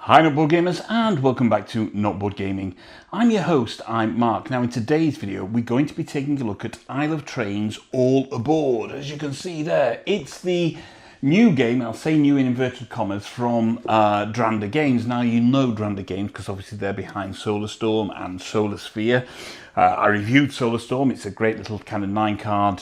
Hi Not Board Gamers and welcome back to Not Board Gaming. I'm your host, I'm Mark. Now in today's video we're going to be taking a look at Isle of Trains All Aboard. As you can see there, it's the new game, I'll say new in inverted commas, from Dranda Games. Now you know Dranda Games because obviously they're behind Solar Storm and Solar Sphere. I reviewed Solar Storm. It's a great little kind of 9-card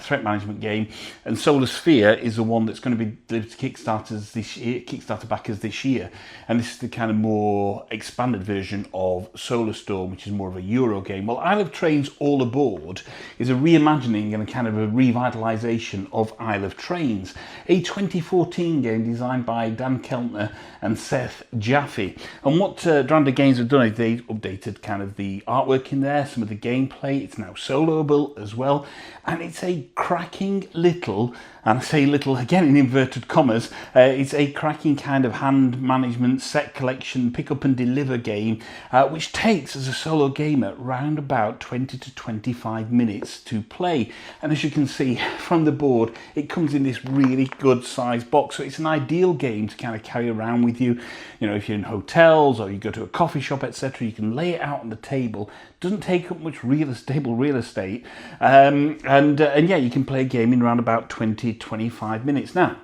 threat management game, and Solar Sphere is the one that's going to be delivered to Kickstarter backers this year, and this is the kind of more expanded version of Solar Storm, which is more of a Euro game. Well, Isle of Trains All Aboard is a reimagining and a kind of a revitalisation of Isle of Trains, a 2014 game designed by Dan Keltner and Seth Jaffe. And what Dranda Games have done is they updated kind of the artwork in there, some of the gameplay. It's now soloable as well, and it's a cracking little, and I say little again in inverted commas, it's a cracking kind of hand management, set collection, pick up and deliver game, which takes, as a solo gamer, round about 20 to 25 minutes to play. And as you can see from the board, it comes in this really good sized box, so it's an ideal game to kind of carry around with you. You know, if you're in hotels or you go to a coffee shop, etc., you can lay it out on the table. Doesn't take up much real estate, and yeah, you can play a game in around about 20-25 minutes. Now,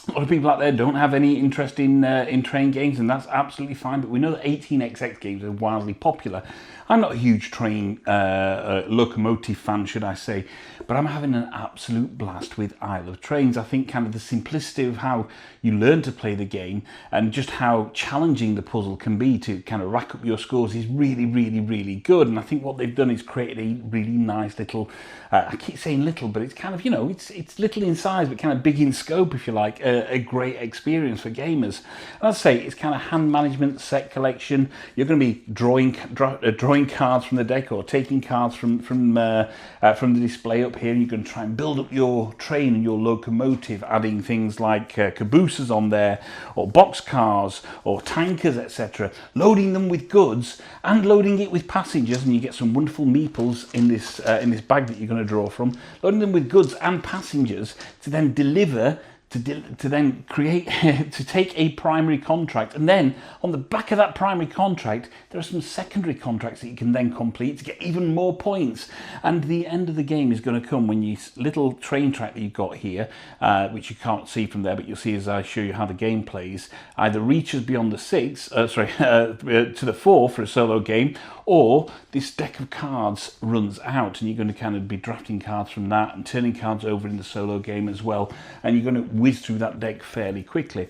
a lot of people out there don't have any interest in train games, and that's absolutely fine, but we know that 18xx games are wildly popular. I'm not a huge train locomotive fan, should I say, but I'm having an absolute blast with Isle of Trains. I think kind of the simplicity of how you learn to play the game and just how challenging the puzzle can be to kind of rack up your scores is really, really, really good. And I think what they've done is created a really nice little, I keep saying little, but it's kind of, you know, it's little in size, but kind of big in scope, if you like, a great experience for gamers. And I'd say it's kind of hand management, set collection. You're going to be drawing cards from the deck or taking cards from the display up here, and you're going to try and build up your train and your locomotive, adding things like cabooses on there, or box cars, or tankers, etc., loading them with goods and loading it with passengers, and you get some wonderful meeples in this bag that you're going to draw from, loading them with goods and passengers to then deliver, to then create, to take a primary contract, and then on the back of that primary contract there are some secondary contracts that you can then complete to get even more points. And the end of the game is going to come when you little train track that you've got here, which you can't see from there, but you'll see as I show you how the game plays, either reaches beyond the to the 4 for a solo game, or this deck of cards runs out, and you're going to kind of be drafting cards from that and turning cards over in the solo game as well, and you're going to whiz through that deck fairly quickly.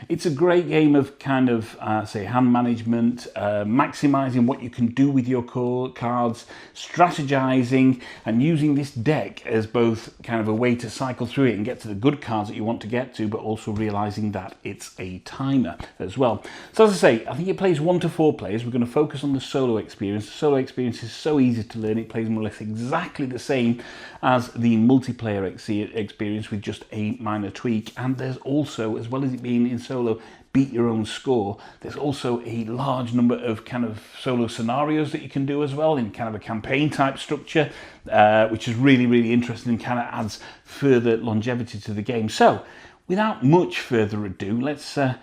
It's a great game of kind of, say, hand management, maximising what you can do with your cards, strategizing, and using this deck as both kind of a way to cycle through it and get to the good cards that you want to get to, but also realising that it's a timer as well. So as I say, I think it plays 1 to 4 players. We're going to focus on the solo experience. The solo experience is so easy to learn. It plays more or less exactly the same as the multiplayer experience with just a minor tweak. And there's also, as well as it being in solo, beat your own score, there's also a large number of kind of solo scenarios that you can do as well in kind of a campaign type structure, which is really, really interesting and kind of adds further longevity to the game. So without much further ado, let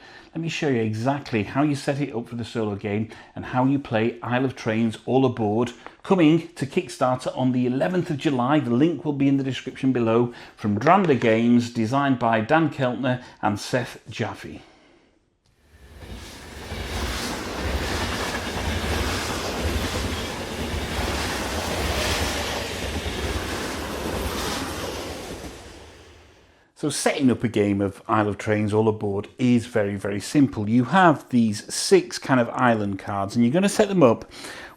me show you exactly how you set it up for the solo game and how you play Isle of Trains All Aboard, coming to Kickstarter on the 11th of July. The link will be in the description below, from Dranda Games, designed by Dan Keltner and Seth Jaffe. So setting up a game of Isle of Trains All Aboard is very, very simple. You have these 6 kind of island cards, and you're going to set them up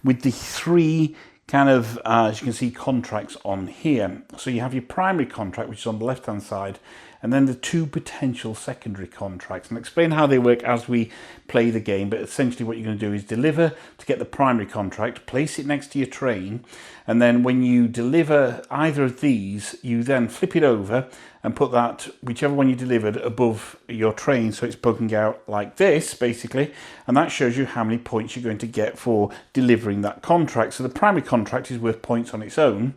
with the 3 kind of, as you can see, contracts on here. So you have your primary contract, which is on the left-hand side, and then the 2 potential secondary contracts. And I'll explain how they work as we play the game, but essentially what you're going to do is deliver to get the primary contract, place it next to your train, and then when you deliver either of these, you then flip it over and put that, whichever one you delivered, above your train, so it's poking out like this, basically, and that shows you how many points you're going to get for delivering that contract. So the primary contract is worth points on its own,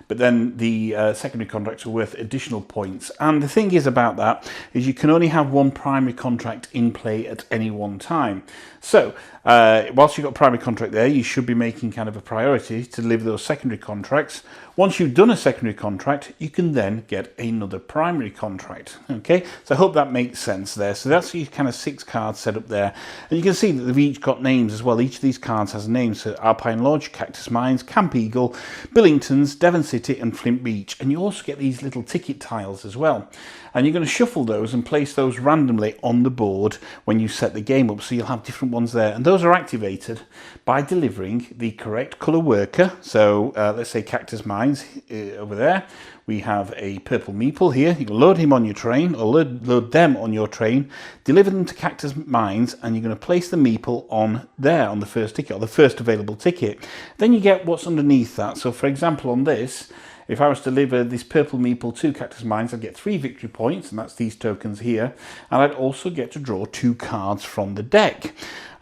but then the secondary contracts are worth additional points. And the thing is about that is you can only have one primary contract in play at any one time. So whilst you've got a primary contract there, you should be making kind of a priority to deliver those secondary contracts. Once you've done a secondary contract, you can then get another primary contract. Okay, so I hope that makes sense there. So that's your kind of 6 cards set up there. And you can see that they've each got names as well. Each of these cards has a name. So Alpine Lodge, Cactus Mines, Camp Eagle, Billingtons, Devon City and Flint Beach. And you also get these little ticket tiles as well. And you're going to shuffle those and place those randomly on the board when you set the game up. So you'll have different ones there. And those are activated by delivering the correct colour worker. So let's say Cactus Mines over there. We have a purple meeple here. You can load him on your train or load them on your train, deliver them to Cactus Mines, and you're going to place the meeple on there on the first ticket or the first available ticket. Then you get what's underneath that. So for example, on this, if I was to deliver this purple meeple to Cactus Mines, I'd get 3 victory points, and that's these tokens here. And I'd also get to draw 2 cards from the deck.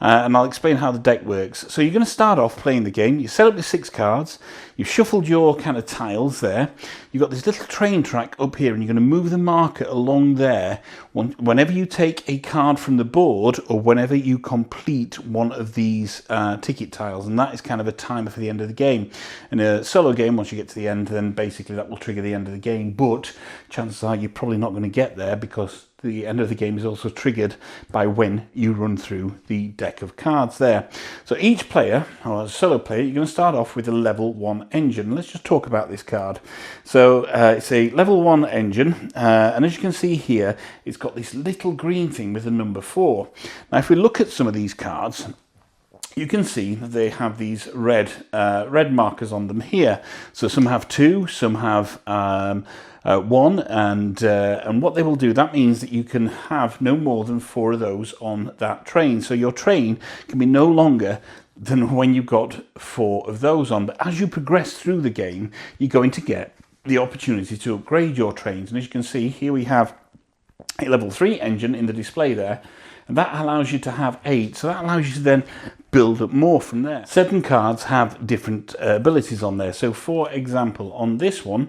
And I'll explain how the deck works. So you're going to start off playing the game. You set up the 6 cards. You've shuffled your kind of tiles there. You've got this little train track up here, and you're going to move the marker along there whenever you take a card from the board or whenever you complete one of these ticket tiles. And that is kind of a timer for the end of the game. In a solo game, once you get to the end, then basically that will trigger the end of the game. But chances are you're probably not going to get there because the end of the game is also triggered by when you run through the deck of cards there. So each player, or a solo player, you're going to start off with a level 1 engine. Let's just talk about this card. So it's a level 1 engine, and as you can see here, it's got this little green thing with the number 4. Now if we look at some of these cards, you can see that they have these red markers on them here. So some have 2, some have 1, and what they will do, that means that you can have no more than 4 of those on that train. So your train can be no longer than when you've got 4 of those on. But as you progress through the game, you're going to get the opportunity to upgrade your trains. And as you can see, here we have a level 3 engine in the display there. And that allows you to have 8. So that allows you to then build up more from there. Certain cards have different abilities on there. So for example, on this one,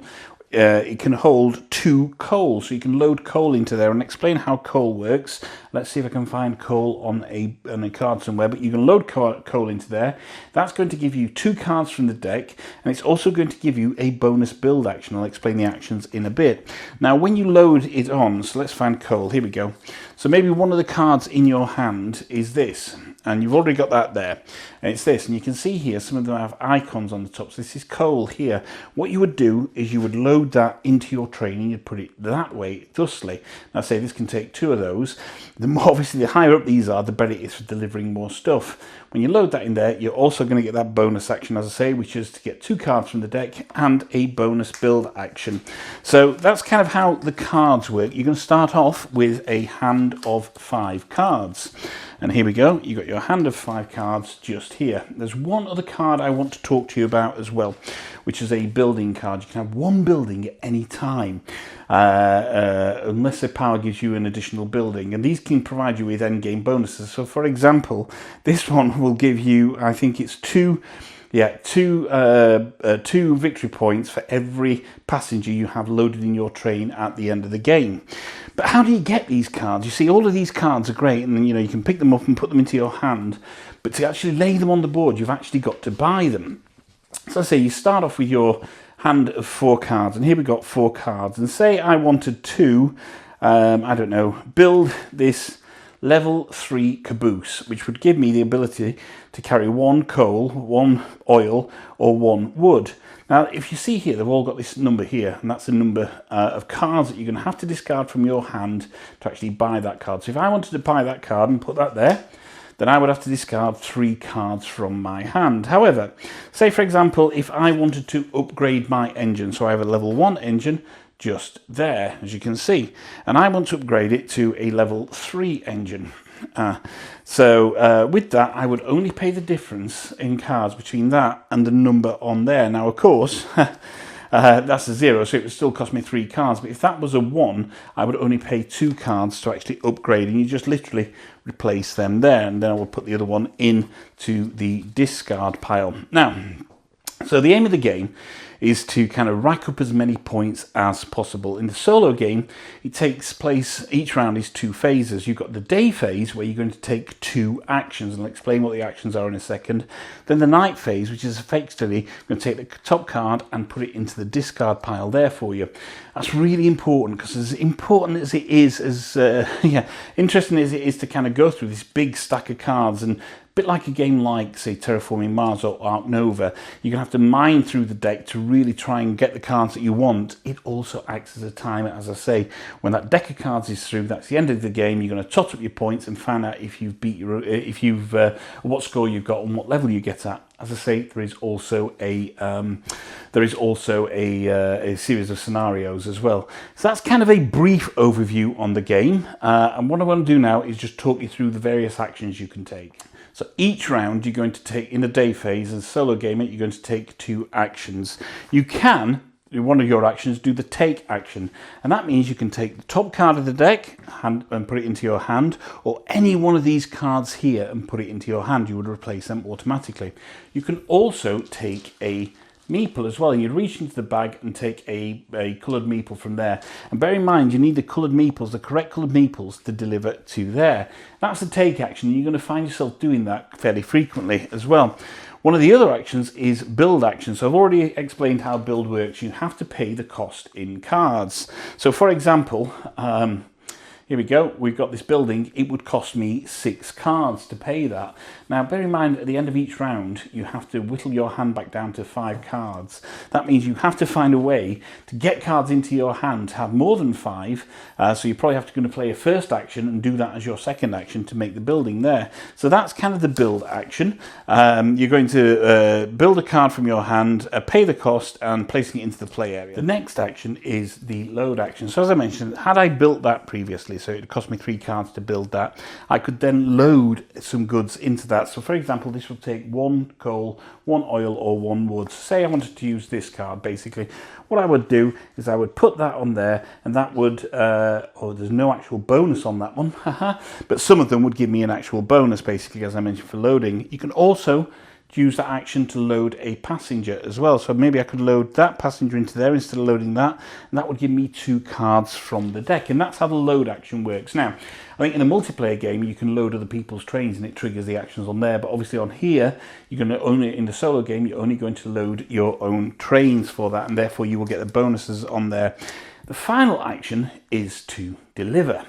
it can hold 2 coal, so you can load coal into there and explain how coal works. Let's see if I can find coal on a card somewhere, but you can load coal into there. That's going to give you 2 cards from the deck, and it's also going to give you a bonus build action. I'll explain the actions in a bit. Now when you load it on, so let's find coal, here we go. So maybe one of the cards in your hand is this, and you've already got that there, and it's this, and you can see here some of them have icons on the top. So this is coal here. What you would do is you would load that into your train and you'd put it that way, thusly. Now say this can take 2 of those. The more, obviously the higher up these are, the better it is for delivering more stuff. When you load that in there, you're also going to get that bonus action, as I say, which is to get 2 cards from the deck and a bonus build action. So that's kind of how the cards work. You're going to start off with a hand of 5 cards. And here we go, you've got your hand of 5 cards just here. There's one other card I want to talk to you about as well, which is a building card. You can have 1 building at any time, unless the power gives you an additional building. And these can provide you with endgame bonuses. So for example, this one will give you, I think it's 2 victory points for every passenger you have loaded in your train at the end of the game. But how do you get these cards? You see, all of these cards are great, and you can pick them up and put them into your hand, but to actually lay them on the board, you've actually got to buy them. So I say you start off with your hand of 4 cards, and here we've got 4 cards, and say I wanted to, I don't know, build this level 3 caboose, which would give me the ability to carry 1 coal, 1 oil, or 1 wood. Now, if you see here, they've all got this number here, and that's the number of cards that you're going to have to discard from your hand to actually buy that card. So if I wanted to buy that card and put that there, then I would have to discard 3 cards from my hand. However, say for example, if I wanted to upgrade my engine, so I have a level 1 engine, just there, as you can see, and I want to upgrade it to a level 3 engine. With that, I would only pay the difference in cards between that and the number on there. Now, of course, that's a 0, so it would still cost me 3 cards. But if that was a 1, I would only pay 2 cards to actually upgrade, and you just literally replace them there, and then I will put the other one into the discard pile. Now, so the aim of the game is to kind of rack up as many points as possible. In the solo game, it takes place, each round is 2 phases. You've got the day phase where you're going to take 2 actions, and I'll explain what the actions are in a second. Then the night phase, which is effectively going to take the top card and put it into the discard pile there for you. That's really important, because as important as it is, interesting as it is to kind of go through this big stack of cards, and a bit like a game like, say, Terraforming Mars or Ark Nova, you're going to have to mine through the deck to really try and get the cards that you want. It also acts as a timer, as I say. When that deck of cards is through, that's the end of the game. You're going to tot up your points and find out if you've beat your, what score you've got and what level you get at. As I say, there is also a series of scenarios as well. So that's kind of a brief overview on the game. And what I want to do now is just talk you through the various actions you can take. So each round you're going to take, in the day phase, as a solo gamer, you're going to take 2 actions. You can, in one of your actions, do the take action, and that means you can take the top card of the deck and put it into your hand, or any one of these cards here and put it into your hand. You would replace them automatically. You can also take a meeple as well. You'd reach into the bag and take a coloured meeple from there. And bear in mind, you need the coloured meeples, the correct coloured meeples, to deliver to there. That's the take action, and you're going to find yourself doing that fairly frequently as well. One of the other actions is build action. So I've already explained how build works. You have to pay the cost in cards. So for example, here we go, we've got this building. It would cost me 6 cards to pay that. Now, bear in mind, at the end of each round, you have to whittle your hand back down to 5 cards. That means you have to find a way to get cards into your hand to have more than 5. So you probably have to play a first action and do that as your second action to make the building there. So that's kind of the build action. You're going to build a card from your hand, pay the cost, and placing it into the play area. The next action is the load action. So as I mentioned, had I built that previously, so it cost me 3 cards to build that, I could then load some goods into that. So for example, this will take 1 coal, 1 oil, or 1 wood. So say I wanted to use this card, basically. What I would do is I would put that on there, and that would, oh, there's no actual bonus on that one, but some of them would give me an actual bonus, basically, as I mentioned, for loading. You can also use that action to load a passenger as well. So maybe I could load that passenger into there instead of loading that, and that would give me 2 cards from the deck. And that's how the load action works. Now, I think in a multiplayer game, you can load other people's trains and it triggers the actions on there. But obviously on here, you're going to only, in the solo game, you're only going to load your own trains for that, and therefore you will get the bonuses on there. The final action is to deliver.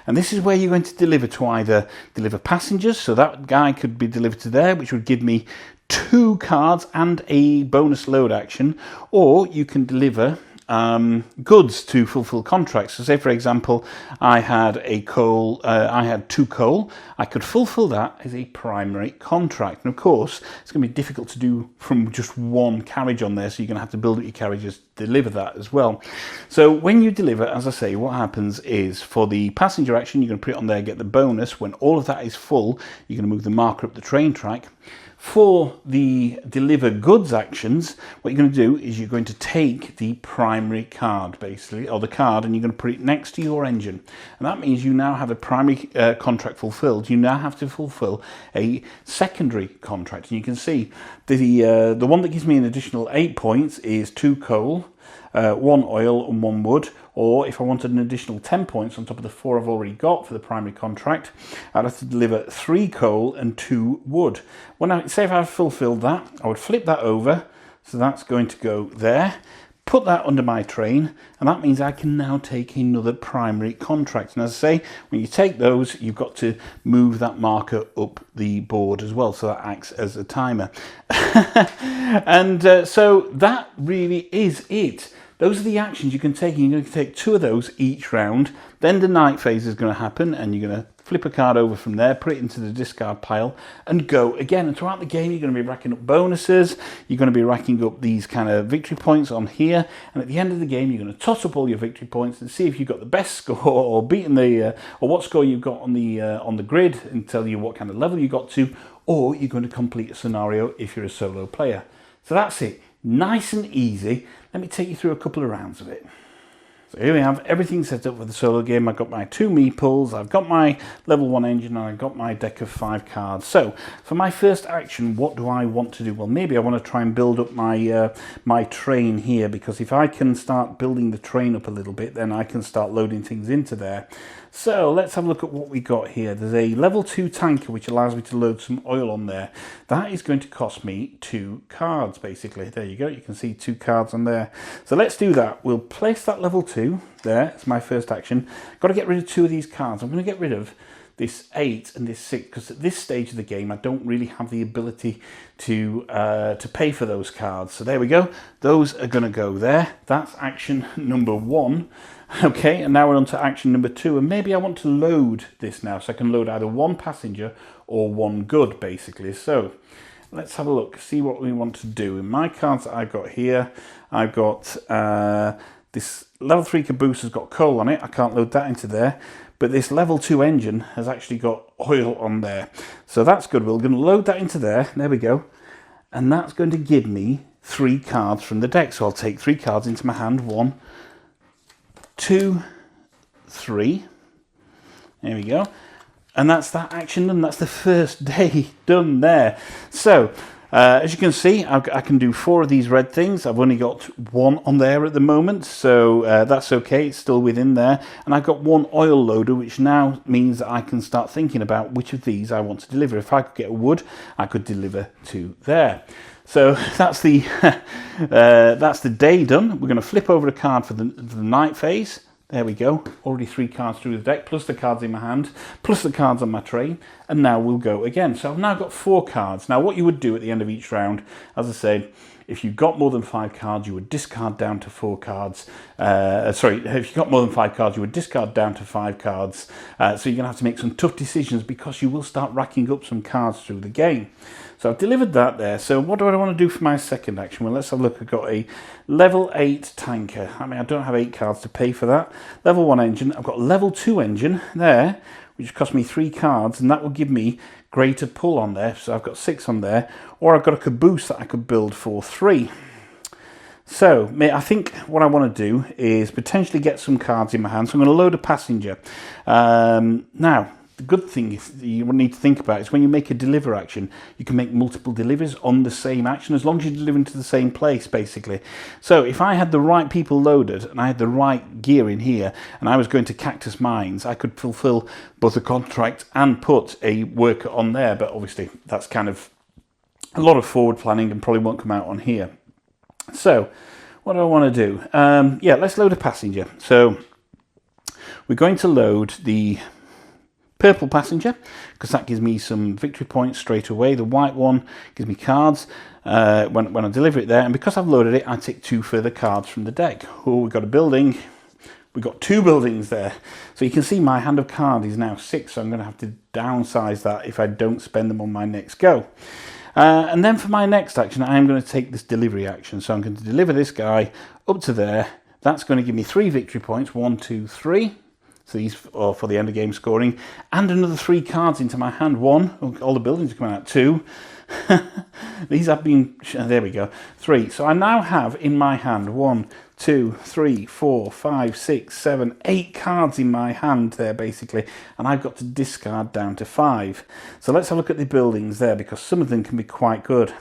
And this is where you're going to deliver to either deliver passengers, so that guy could be delivered to there, which would give me 2 cards and a bonus load action, or you can deliver goods to fulfill contracts. So say, for example, I had a coal, I had 2 coal. I could fulfill that as a primary contract. And of course, it's going to be difficult to do from just 1 carriage on there, so you're going to have to build up your carriages to deliver that as well. So when you deliver, as I say, what happens is for the passenger action, you're going to put it on there, get the bonus. When all of that is full, you're going to move the marker up the train track. For the deliver goods actions, what you're going to do is you're going to take the primary card, basically, or the card, and you're going to put it next to your engine. And that means you now have a primary contract fulfilled. You now have to fulfill a secondary contract. And you can see the one that gives me an additional 8 points is 2 coal, 1 oil and 1 wood. Or if I wanted an additional 10 points on top of the 4 I've already got for the primary contract, I'd have to deliver 3 coal and 2 wood. When I say if I've fulfilled that, I would flip that over, so that's going to go there, put that under my train, and that means I can now take another primary contract. And as I say, when you take those, you've got to move that marker up the board as well, so that acts as a timer. And so that really is it. Those are the actions you can take. You're going to take 2 of those each round. Then the night phase is going to happen, and you're going to flip a card over from there, put it into the discard pile, and go again. And throughout the game, you're going to be racking up bonuses. You're going to be racking up these kind of victory points on here. And at the end of the game, you're going to toss up all your victory points and see if you've got the best score, or beaten the, or what score you've got on the grid, and tell you what kind of level you got to, or you're going to complete a scenario if you're a solo player. So that's it. Nice and easy. Let me take you through a couple of rounds of it. So here we have everything set up for the solo game. I've got my 2 meeples, I've got my level 1 engine, and I've got my deck of 5 cards. So for my first action, what do I want to do? Well, maybe I want to try and build up my my train here, because if I can start building the train up a little bit, then I can start loading things into there. So let's have a look at what we got here. There's a level 2 tanker which allows me to load some oil on there. That is going to cost me 2 cards basically. There you go, you can see 2 cards on there. So let's do that. We'll place that level 2 there. It's my first action. Got to get rid of 2 of these cards. I'm going to get rid of this 8 and this 6 because at this stage of the game I don't really have the ability to pay for those cards. So there we go. Those are going to go there. That's action number 1. Okay, and now we're on to action number 2, and maybe I want to load this now, so I can load either 1 passenger or 1 good, basically. So let's have a look, see what we want to do. In my cards that I've got here, I've got this level 3 caboose has got coal on it. I can't load that into there, but this level 2 engine has actually got oil on there. So that's good. We're going to load that into there. There we go. And that's going to give me 3 cards from the deck. So I'll take 3 cards into my hand. 1, 2, 3. There we go. And that's that action done. That's the first day done there. So as you can see, I can do 4 of these red things. I've only got 1 on there at the moment, so that's okay. It's still within there. And I've got 1 oil loader, which now means that I can start thinking about which of these I want to deliver. If I could get a wood, I could deliver to there. So that's the day done. We're going to flip over a card for the night phase. There we go. Already 3 cards through the deck, plus the cards in my hand, plus the cards on my train. And now we'll go again. So I've now got 4 cards. Now what you would do at the end of each round, as I said, if you got more than 5 cards, you would discard down to 4 cards. If you got more than 5 cards, you would discard down to 5 cards. So you're going to have to make some tough decisions because you will start racking up some cards through the game. So I've delivered that there. So what do I want to do for my second action? Well, let's have a look. I've got a level 8 tanker. I mean, I don't have 8 cards to pay for that. Level 1 engine. I've got a level 2 engine there, which cost me 3 cards, and that will give me greater pull on there. So I've got 6 on there. Or I've got a caboose that I could build for 3. So I think what I want to do is potentially get some cards in my hand. So I'm going to load a passenger. Now, the good thing you need to think about is when you make a deliver action, you can make multiple deliveries on the same action as long as you're delivering to the same place, basically. So if I had the right people loaded and I had the right gear in here and I was going to Cactus Mines, I could fulfill both a contract and put a worker on there. But obviously that's kind of a lot of forward planning and probably won't come out on here. So what do I want to do? Yeah, let's load a passenger. So we're going to load the purple passenger because that gives me some victory points straight away. The white one gives me cards when I deliver it there, and because I've loaded it, I take 2 further cards from the deck. Oh, we've got a building. We've got 2 buildings there. So you can see my hand of cards is now 6, so I'm going to have to downsize that if I don't spend them on my next go. And then for my next action, I am going to take this delivery action. So I'm going to deliver this guy up to there. That's going to give me 3 victory points. 1, 2, 3. So these are for the end of game scoring. And another 3 cards into my hand. 1. All the buildings are coming out. 2. These have been... There we go. 3. So I now have in my hand 1, 2, 3, 4, 5, 6, 7, 8 cards in my hand there, basically. And I've got to discard down to 5. So let's have a look at the buildings there, because some of them can be quite good.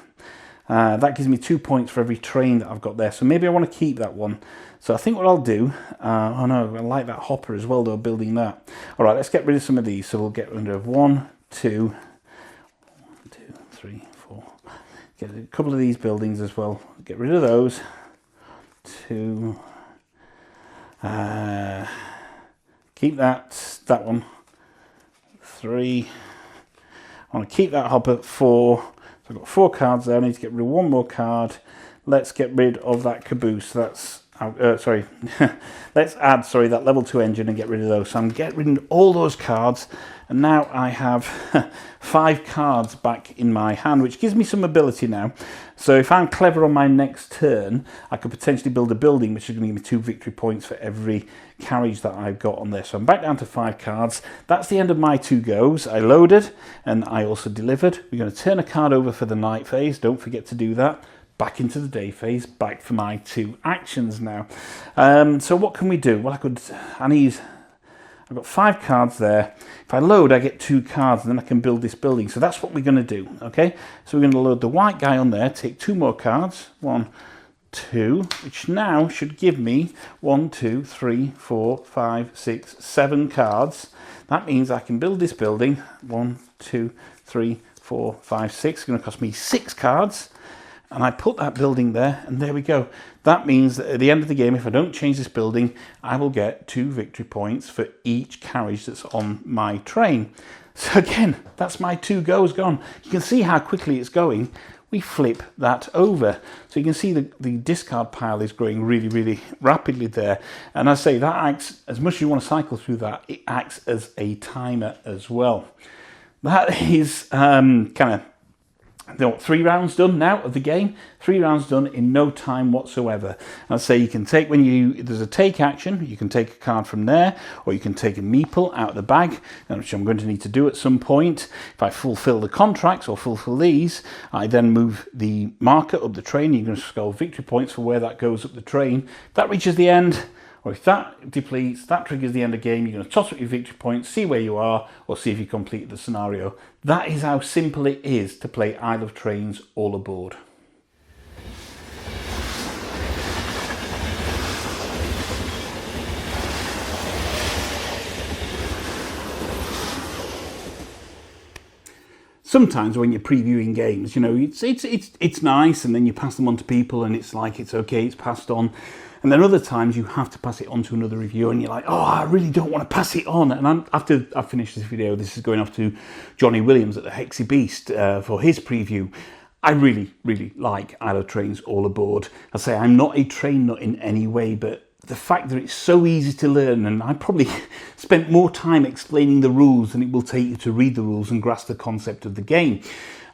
That gives me 2 points for every train that I've got there. So maybe I want to keep that one. So I think what I'll do... oh no, I like that hopper as well, though, building that. All right, let's get rid of some of these. So we'll get rid of 1, 2, 3, 4. Get a couple of these buildings as well. Get rid of those. 2. Keep that one. 3. I want to keep that hopper. 4. So I've got 4 cards there. I need to get rid of 1 more card. Let's get rid of that caboose. That's let's add that level 2 engine and get rid of those. So I'm getting rid of all those cards, and now I have 5 cards back in my hand, which gives me some ability now. So if I'm clever on my next turn, I could potentially build a building, which is going to give me 2 victory points for every carriage that I've got on there. So I'm back down to 5 cards. That's the end of my 2 goes. I loaded and I also delivered. We're going to turn a card over for the night phase. Don't forget to do that. back into the day phase, back for my 2 actions now. So what can we do? Well, I've got 5 cards there. If I load, I get 2 cards, and then I can build this building. So that's what we're going to do, okay? So we're going to load the white guy on there, take 2 more cards, 1, 2, which now should give me 1, 2, 3, 4, 5, 6, 7 cards. That means I can build this building. 1, 2, 3, 4, 5, 6. It's going to cost me 6 cards. And I put that building there, and there we go. That means that at the end of the game, if I don't change this building, I will get 2 victory points for each carriage that's on my train. So again, that's my 2 goes gone. You can see how quickly it's going. We flip that over. So you can see the discard pile is growing really, really rapidly there. And I say that acts, as much as you want to cycle through that, it acts as a timer as well. That is kind of 3 rounds done now of the game. 3 rounds done in no time whatsoever. And I'd say you can take, there's a take action, you can take a card from there, or you can take a meeple out of the bag, which I'm going to need to do at some point. If I fulfill the contracts or fulfill these, I then move the marker up the train. You're going to score victory points for where that goes up the train. If that reaches the end, or if that depletes, that triggers the end of the game. You're going to toss up your victory points, see where you are, or see if you complete the scenario. That is how simple it is to play Isle of Trains All Aboard. Sometimes when you're previewing games, you know, it's nice, and then you pass them on to people, and it's like it's okay, it's passed on. And then other times you have to pass it on to another reviewer, and you're like, oh, I really don't want to pass it on. And after I've finished this video, this is going off to Johnny Williams at the Hexy Beast for his preview. I really, really like Isle of Trains All Aboard. I say I'm not a train nut in any way, but the fact that it's so easy to learn, and I probably spent more time explaining the rules than it will take you to read the rules and grasp the concept of the game.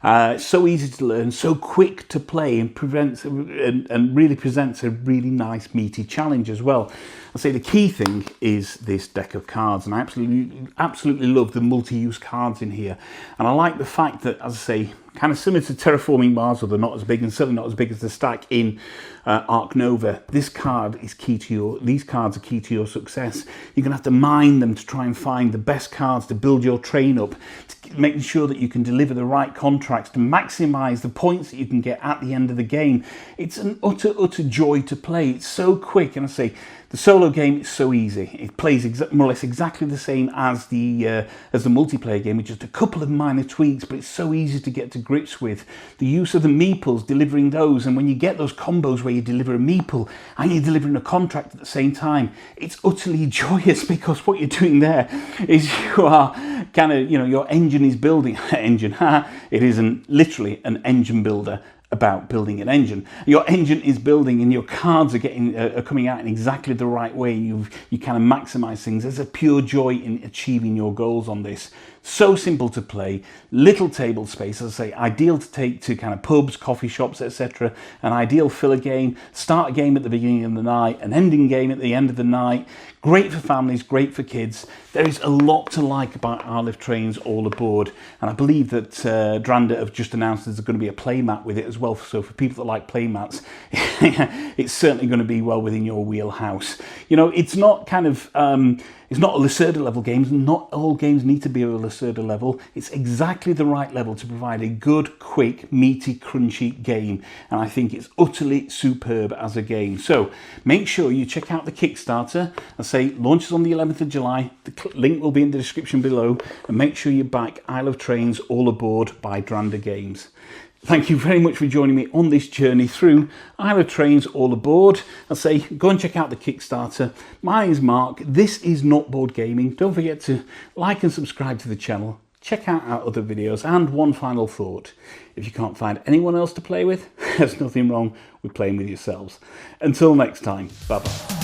It's so easy to learn, so quick to play, and really presents a really nice meaty challenge as well. I'd say the key thing is this deck of cards, and I absolutely love the multi-use cards in here. And I like the fact that, as I say, kind of similar to Terraforming Mars, or they're not as big, and certainly not as big as the stack in Ark Nova. This card is key to these cards are key to your success. You're going to have to mine them to try and find the best cards to build your train up, making sure that you can deliver the right contracts to maximize the points that you can get at the end of the game. It's an utter joy to play. It's so quick, and I say the solo game is so easy. It plays more or less exactly the same as the multiplayer game, with just a couple of minor tweaks, but it's so easy to get to grips with. The use of the meeples, delivering those, and when you get those combos where you deliver a meeple and you're delivering a contract at the same time, it's utterly joyous, because what you're doing there is you are kind of, you know, your engine is building it isn't literally an engine builder about building an engine. Your engine is building, and your cards are coming out in exactly the right way. You kind of maximize things. There's a pure joy in achieving your goals on this. So simple to play, little table space, as I say, ideal to take to kind of pubs, coffee shops, etc. An ideal filler game, start a game at the beginning of the night, an ending game at the end of the night. Great for families, great for kids. There is a lot to like about Isle of Trains All Aboard, and I believe that Dranda have just announced there's going to be a playmat with it as well. So for people that like playmats, it's certainly going to be well within your wheelhouse. You know, it's not kind of it's not a Lacerda level games. Not all games need to be a Lacerda level. It's exactly the right level to provide a good, quick, meaty, crunchy game, and I think it's utterly superb as a game. So make sure you check out the Kickstarter. I say launches on the 11th of July. The link will be in the description below, and make sure you back Isle of Trains All Aboard by Dranda Games. Thank you very much for joining me on this journey through Isle of Trains All Aboard. I say go and check out the Kickstarter. My name is Mark. This is Not Board Gaming. Don't forget to like and subscribe to the channel. Check out our other videos. And one final thought: if you can't find anyone else to play with, there's nothing wrong with playing with yourselves. Until next time, bye bye.